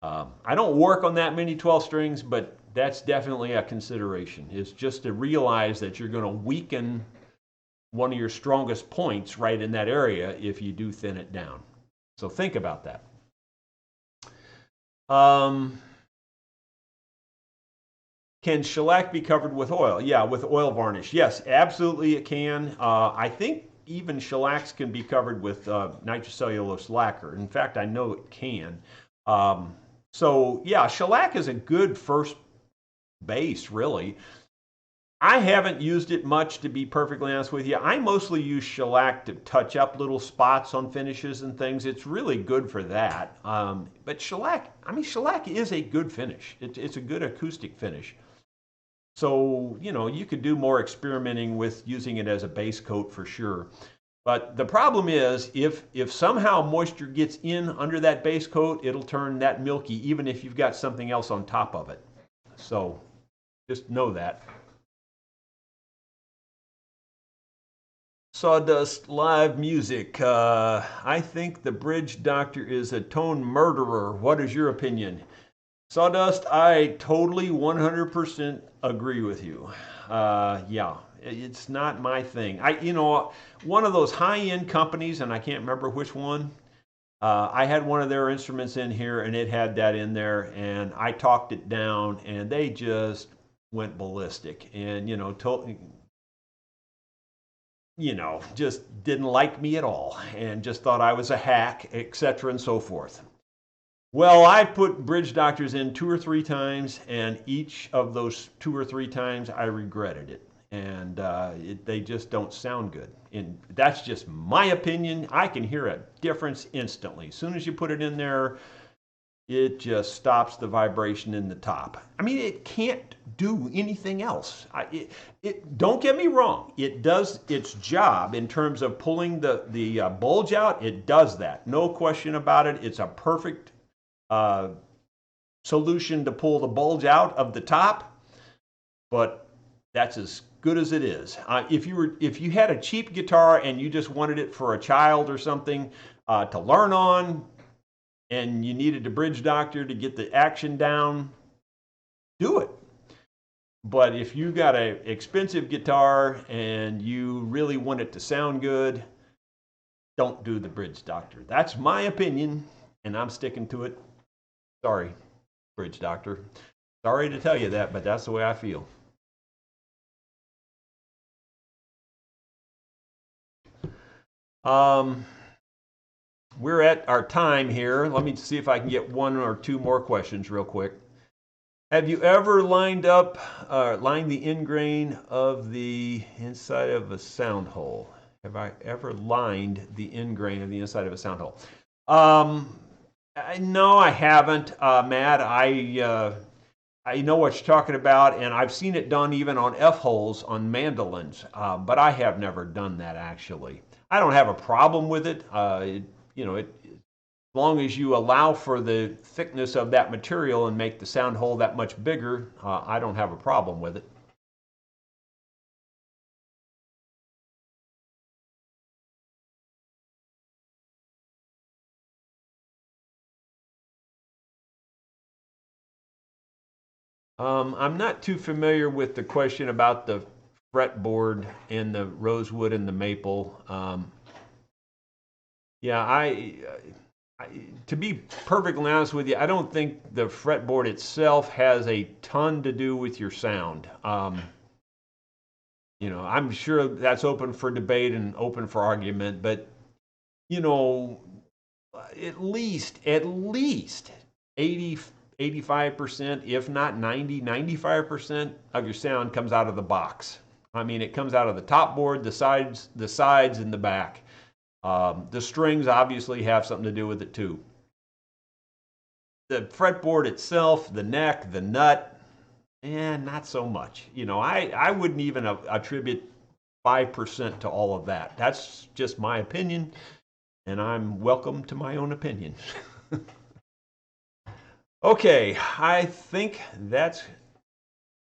I don't work on that many 12 strings, but that's definitely a consideration. It's just to realize that you're going to weaken one of your strongest points right in that area if you do thin it down. So think about that. Can shellac be covered with oil? Yeah, with oil varnish. Yes, absolutely it can. I think even shellacs can be covered with nitrocellulose lacquer. In fact, I know it can. So yeah, shellac is a good first base, really. I haven't used it much, to be perfectly honest with you. I mostly use shellac to touch up little spots on finishes and things. It's really good for that. But shellac is a good finish. It's a good acoustic finish. So, you could do more experimenting with using it as a base coat for sure. But the problem is, if somehow moisture gets in under that base coat, it'll turn that milky, even if you've got something else on top of it. So just know that. Sawdust live music. I think the bridge doctor is a tone murderer. What is your opinion? Sawdust, I totally 100% agree with you. Yeah, it's not my thing. One of those high-end companies, and I can't remember which one. I had one of their instruments in here, and it had that in there, and I talked it down, and they just went ballistic, and just didn't like me at all, and just thought I was a hack, etc., and so forth. Well, I put bridge doctors in 2 or 3 times, and each of those 2 or 3 times I regretted it. And they just don't sound good. And that's just my opinion. I can hear a difference instantly. As soon as you put it in there, it just stops the vibration in the top. I mean, it can't do anything else. Don't get me wrong. It does its job in terms of pulling the bulge out. It does that. No question about it. It's a perfect solution to pull the bulge out of the top, but that's as good as it is. If you had a cheap guitar and you just wanted it for a child or something to learn on, and you needed a bridge doctor to get the action down, do it. But if you got an expensive guitar and you really want it to sound good, don't do the bridge doctor. That's my opinion, and I'm sticking to it. Sorry, bridge doctor. Sorry to tell you that, but that's the way I feel. We're at our time here. Let me see if I can get 1 or 2 more questions real quick. Have you ever lined the end grain of the inside of a sound hole? Have I ever lined the end grain of the inside of a sound hole? No, I haven't, Matt. I know what you're talking about, and I've seen it done even on F-holes on mandolins, but I have never done that actually. I don't have a problem with it. As long as you allow for the thickness of that material and make the sound hole that much bigger, I don't have a problem with it. I'm not too familiar with the question about the fretboard and the rosewood and the maple. Yeah, to be perfectly honest with you, I don't think the fretboard itself has a ton to do with your sound. I'm sure that's open for debate and open for argument, but at least 80, 85%, if not 90, 95% of your sound comes out of the box. I mean, it comes out of the top board, the sides, and the back. The strings obviously have something to do with it too. The fretboard itself, the neck, the nut, not so much. I wouldn't even attribute 5% to all of that. That's just my opinion, and I'm welcome to my own opinion. Okay, I think that's,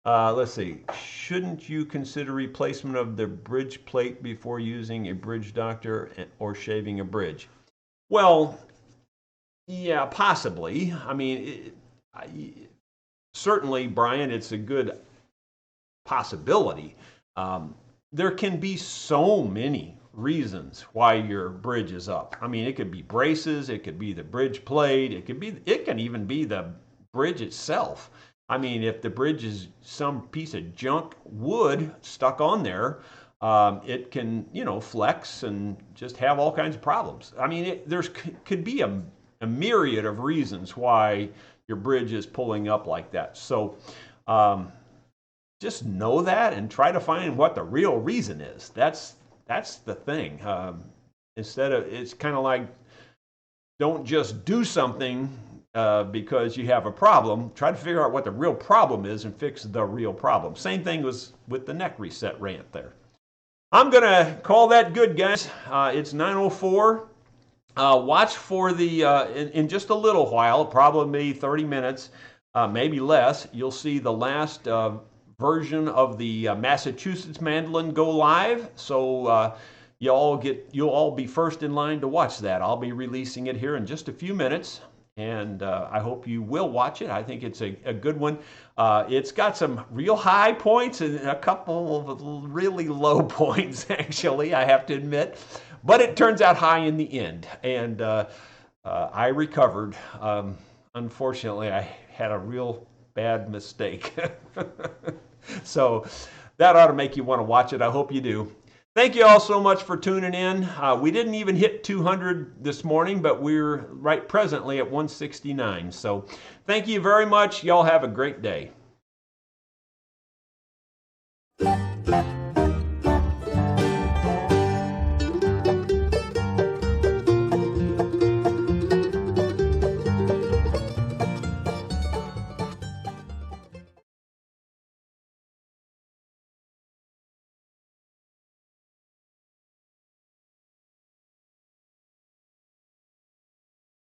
let's see, shouldn't you consider replacement of the bridge plate before using a bridge doctor or shaving a bridge? Well, yeah, possibly. I mean, certainly, Brian, it's a good possibility. There can be so many reasons why your bridge is up. I mean, it could be braces, it could be the bridge plate, it can even be the bridge itself. I mean, if the bridge is some piece of junk wood stuck on there, it can, flex and just have all kinds of problems. I mean, could be a myriad of reasons why your bridge is pulling up like that. So just know that and try to find what the real reason is. That's the thing. It's kind of like, don't just do something because you have a problem. Try to figure out what the real problem is and fix the real problem. Same thing was with the neck reset rant there. I'm going to call that good, guys. It's 9:04. Watch for the, in just a little while, probably 30 minutes, maybe less, you'll see the last version of the Massachusetts mandolin go live. So you'll all be first in line to watch that. I'll be releasing it here in just a few minutes, and I hope you will watch it. I think it's a good one. It's got some real high points and a couple of really low points, actually, I have to admit. But it turns out high in the end, and I recovered. Unfortunately, I had a real bad mistake. So that ought to make you want to watch it. I hope you do. Thank you all so much for tuning in. We didn't even hit 200 this morning, but we're right presently at 169. So thank you very much. Y'all have a great day.